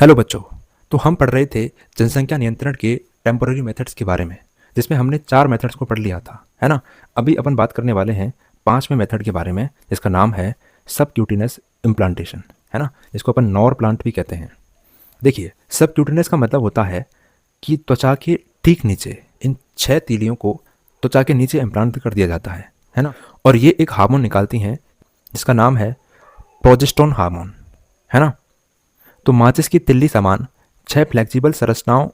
Hello बच्चों। तो हम पढ़ रहे थे जनसंख्या नियंत्रण के टेम्पोररी मेथड्स के बारे में, जिसमें हमने 4 मेथड्स को पढ़ लिया था, है ना। अभी अपन बात करने वाले हैं 5वें मेथड के बारे में, जिसका नाम है सबक्यूटेनियस इम्प्लांटेशन, है ना, जिसको अपन नॉर प्लांट भी कहते हैं। देखिए, सबक्यूटेनियस का मतलब होता है कि त्वचा के ठीक नीचे इन 6 तीलियों को त्वचा के नीचे इम्प्लांट कर दिया जाता है ना। और ये एक हार्मोन निकालती हैं जिसका नाम है प्रोजेस्टेरोन हार्मोन, है ना। तो माचिस की तिल्ली समान 6 फ्लेक्सिबल संरचनाओं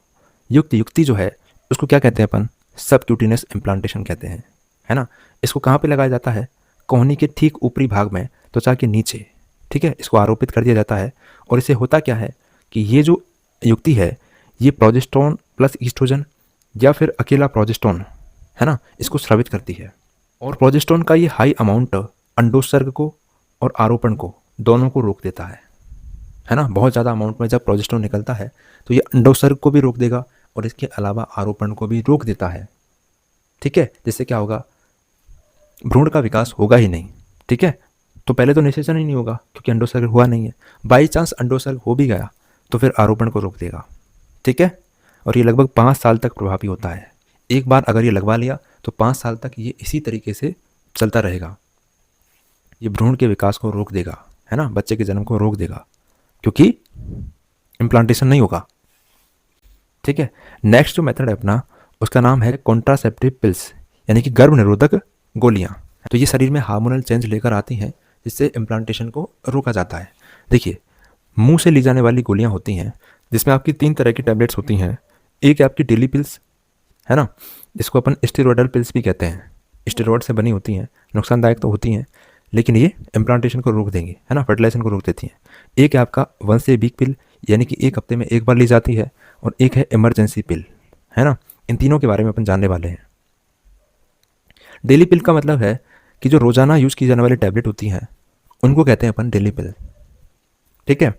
युक्त युक्ति जो है उसको क्या कहते हैं अपन? सबक्यूटेनियस इम्प्लांटेशन कहते हैं, है ना। इसको कहाँ पे लगाया जाता है? कोहनी के ठीक ऊपरी भाग में, त्वचा के नीचे, ठीक है। इसको आरोपित कर दिया जाता है और इससे होता क्या है कि ये जो युक्ति है ये प्रोजेस्टेरोन प्लस ईस्ट्रोजन या फिर अकेला प्रोजेस्टेरोन, है ना, इसको स्रावित करती है। और प्रोजेस्टेरोन का ये हाई अमाउंट अंडोत्सर्ग को और आरोपण को दोनों को रोक देता है ना। बहुत ज़्यादा अमाउंट में जब प्रोजेस्टेरोन निकलता है तो ये अंडोत्सर्ग को भी रोक देगा और इसके अलावा आरोपण को भी रोक देता है, ठीक है। जिससे क्या होगा? भ्रूण का विकास होगा ही नहीं, ठीक है। तो पहले तो निषेचन ही नहीं होगा क्योंकि अंडोत्सर्ग हुआ नहीं है। बाई चांस अंडोत्सर्ग हो भी गया तो फिर आरोपण को रोक देगा, ठीक है। और ये लगभग 5 साल तक प्रभावी होता है। एक बार अगर ये लगवा लिया तो 5 साल तक ये इसी तरीके से चलता रहेगा। ये भ्रूण के विकास को रोक देगा, है ना, बच्चे के जन्म को रोक देगा क्योंकि इम्प्लांटेशन नहीं होगा, ठीक है। नेक्स्ट जो मेथड है अपना, उसका नाम है कॉन्ट्रासेप्टिव पिल्स, यानी कि गर्भ निरोधक गोलियां। तो ये शरीर में हार्मोनल चेंज लेकर आती हैं जिससे इम्प्लांटेशन को रोका जाता है। देखिए, मुंह से ली जाने वाली गोलियां होती हैं जिसमें आपकी 3 तरह की टैबलेट्स होती हैं। एक है आपकी डेली पिल्स, है ना, जिसको अपन स्टेरॉयडल पिल्स भी कहते हैं। स्टेरॉयड से बनी होती हैं, नुकसानदायक तो होती हैं लेकिन ये इम्प्लांटेशन को रोक देंगी, है ना, फर्टिलाइजेशन को रोक देती हैं। एक है आपका वंस ए वीक पिल, यानी कि 1 हफ्ते में एक बार ली जाती है। और एक है इमरजेंसी पिल, है ना। इन तीनों के बारे में अपन जानने वाले हैं। डेली पिल का मतलब है कि जो रोजाना यूज़ की जाने वाली टैबलेट होती हैं उनको कहते हैं अपन डेली पिल, ठीक है।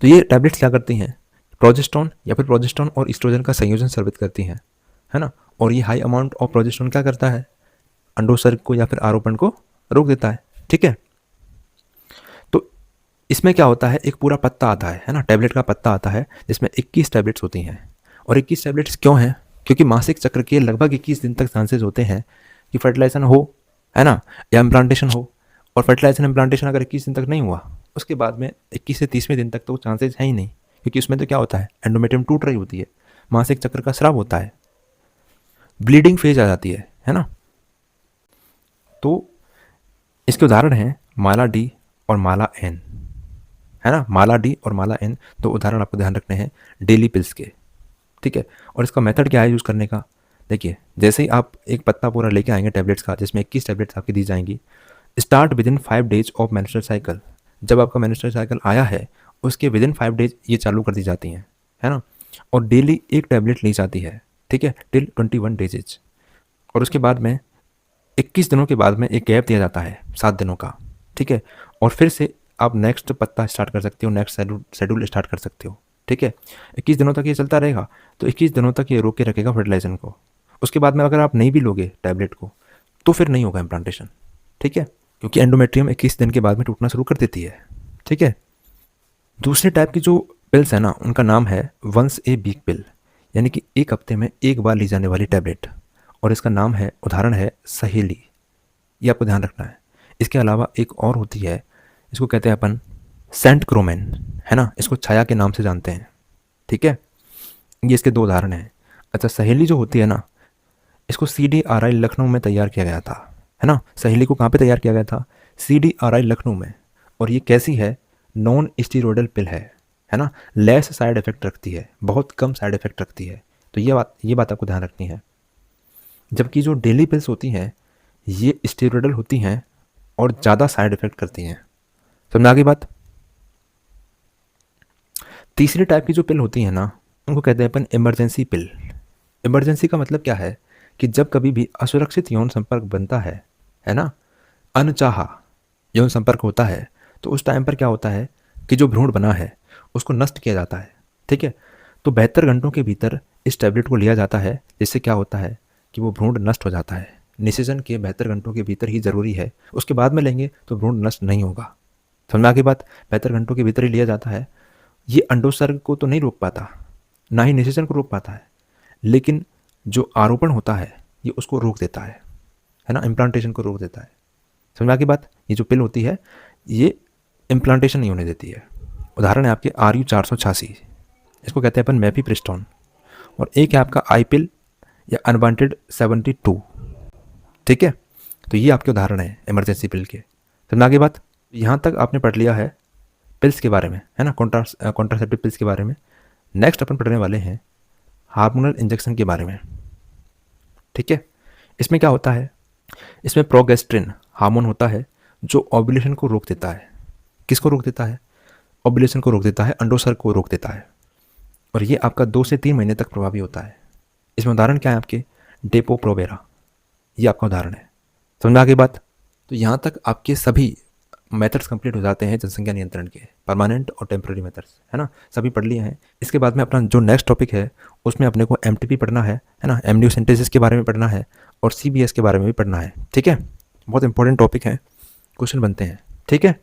तो ये टैबलेट्स क्या करती हैं? प्रोजेस्टेरोन या फिर प्रोजेस्टेरोन और ईस्ट्रोजन का संयोजन स्रावित करती हैं, है ना। और ये हाई अमाउंट ऑफ प्रोजेस्टेरोन क्या करता है? अंडोत्सर्ग को या फिर आरोपण को रोक देता है, ठीक है। तो इसमें क्या होता है, एक पूरा पत्ता आता है ना, टैबलेट का पत्ता आता है जिसमें 21 टैबलेट्स होती हैं। और 21 टैबलेट्स क्यों हैं? क्योंकि मासिक चक्र के लगभग 21 दिन तक चांसेस होते हैं कि फर्टिलाइजेशन हो, है ना, या इम्प्लांटेशन हो। और फर्टिलाइजेशन इम्प्लांटेशन अगर 21 दिन तक नहीं हुआ, उसके बाद में 21 से 30वें दिन तक तो चांसेस है ही नहीं, क्योंकि उसमें तो क्या होता है, एंडोमेट्रियम टूट रही होती है, मासिक चक्र का स्राव होता है, ब्लीडिंग फेज आ जाती है ना। तो इसके उदाहरण हैं माला डी और माला एन, है ना। माला डी और माला एन दो उदाहरण आपको ध्यान रखने हैं डेली पिल्स के, ठीक है। और इसका मेथड क्या है यूज़ करने का? देखिए, जैसे ही आप एक पत्ता पूरा लेके आएंगे टैबलेट्स का, जिसमें 21 टैबलेट्स आपकी दी जाएंगी। Start with in 5 days of menstrual cycle. जब आपका मेंस्ट्रुअल साइकिल आया है उसके विद इन 5 डेज ये चालू कर दी जाती हैं, है ना। और डेली एक टैबलेट ली जाती है, ठीक है, टिल 21 डेज। और उसके बाद में 21 दिनों के बाद में एक गैप दिया जाता है 7 दिनों का, ठीक है। और फिर से आप नेक्स्ट पत्ता स्टार्ट कर सकते हो, नेक्स्ट शेड्यूल स्टार्ट कर सकते हो, ठीक है। 21 दिनों तक ये चलता रहेगा। तो 21 दिनों तक ये रोक के रखेगा फर्टिलाइजेशन को। उसके बाद में अगर आप नहीं भी लोगे टैबलेट को तो फिर नहीं होगा इम्प्लांटेशन, ठीक है, क्योंकि एंडोमेट्रियम 21 दिन के बाद में टूटना शुरू कर देती है, ठीक है। दूसरे टाइप की जो पिल्स है ना, उनका नाम है वंस ए वीक पिल, यानी कि 1 हफ्ते में एक बार ली जाने वाली टैबलेट। और इसका नाम है, उदाहरण है सहेली, ये आपको ध्यान रखना है। इसके अलावा एक और होती है, इसको कहते हैं अपन सेंट क्रोमेन, है ना, इसको छाया के नाम से जानते हैं, ठीक है। ये इसके 2 उदाहरण हैं। अच्छा, सहेली जो होती है ना, इसको CDRI लखनऊ में तैयार किया गया था, है ना। सहेली को कहाँ पे तैयार किया गया था? CDRI लखनऊ में। और ये कैसी है? नॉन स्टीरोडल पिल है ना। लेस साइड इफेक्ट रखती है, बहुत कम साइड इफेक्ट रखती है। तो ये बात आपको ध्यान रखनी है। जबकि जो डेली पिल्स होती हैं ये स्टेरॉयडल होती हैं और ज़्यादा साइड इफेक्ट करती हैं। समझ आ गई बात? तीसरी टाइप की जो पिल होती है ना, उनको कहते हैं अपन इमरजेंसी पिल। इमरजेंसी का मतलब क्या है कि जब कभी भी असुरक्षित यौन संपर्क बनता है ना, अनचाहा यौन संपर्क होता है, तो उस टाइम पर क्या होता है कि जो भ्रूण बना है उसको नष्ट किया जाता है, ठीक है। तो 72 घंटों के भीतर इस टैबलेट को लिया जाता है, जिससे क्या होता है कि वो भ्रूण नष्ट हो जाता है। निषेचन के 72 घंटों के भीतर ही ज़रूरी है, उसके बाद में लेंगे तो भ्रूण नष्ट नहीं होगा। समझ में आ गई बात? 72 घंटों के भीतर ही लिया जाता है। ये अंडोत्सर्ग को तो नहीं रोक पाता, ना ही निषेचन को रोक पाता है, लेकिन जो आरोपण होता है ये उसको रोक देता है ना, इम्प्लांटेशन को रोक देता है। समझ में आ गई बात? ये जो पिल होती है ये इम्प्लांटेशन नहीं होने देती है। उदाहरण है आपके RU-486, इसको कहते हैं अपन मेफीप्रिस्टोन, और एक है आपका आई पिल या अनवांटेड 72। ठीक है, तो ये आपके उदाहरण है इमरजेंसी पिल के। समझ में आ गई बात? यहाँ तक आपने पढ़ लिया है पिल्स के बारे में, है ना, कॉन्ट्रासेप्टिव पिल्स के बारे में। नेक्स्ट अपन पढ़ने वाले हैं हार्मोनल इंजेक्शन के बारे में। ठीक है, इसमें क्या होता है, इसमें प्रोगेस्ट्रिन हार्मोन होता है जो ओव्यूलेशन को रोक देता है। किसको रोक देता है? ओव्यूलेशन को रोक देता है, अंडोत्सर्ग को रोक देता है, और ये आपका 2 से 3 महीने तक प्रभावी होता है। इसमें उदाहरण क्या है आपके? डेपो प्रोवेरा, ये आपका उदाहरण है। समझ में आ गई बात? तो यहाँ तक आपके सभी मेथड्स कंप्लीट हो जाते हैं जनसंख्या नियंत्रण के, परमानेंट और टेम्पररी मेथड्स, है ना, सभी पढ़ लिए हैं। इसके बाद में अपना जो नेक्स्ट टॉपिक है उसमें अपने को एमटीपी पढ़ना है ना, एमनियोसेंटेसिस के बारे में पढ़ना है, और सीबीएस के बारे में भी पढ़ना है। ठीक है, बहुत इंपॉर्टेंट टॉपिक है, क्वेश्चन बनते हैं। ठीक है।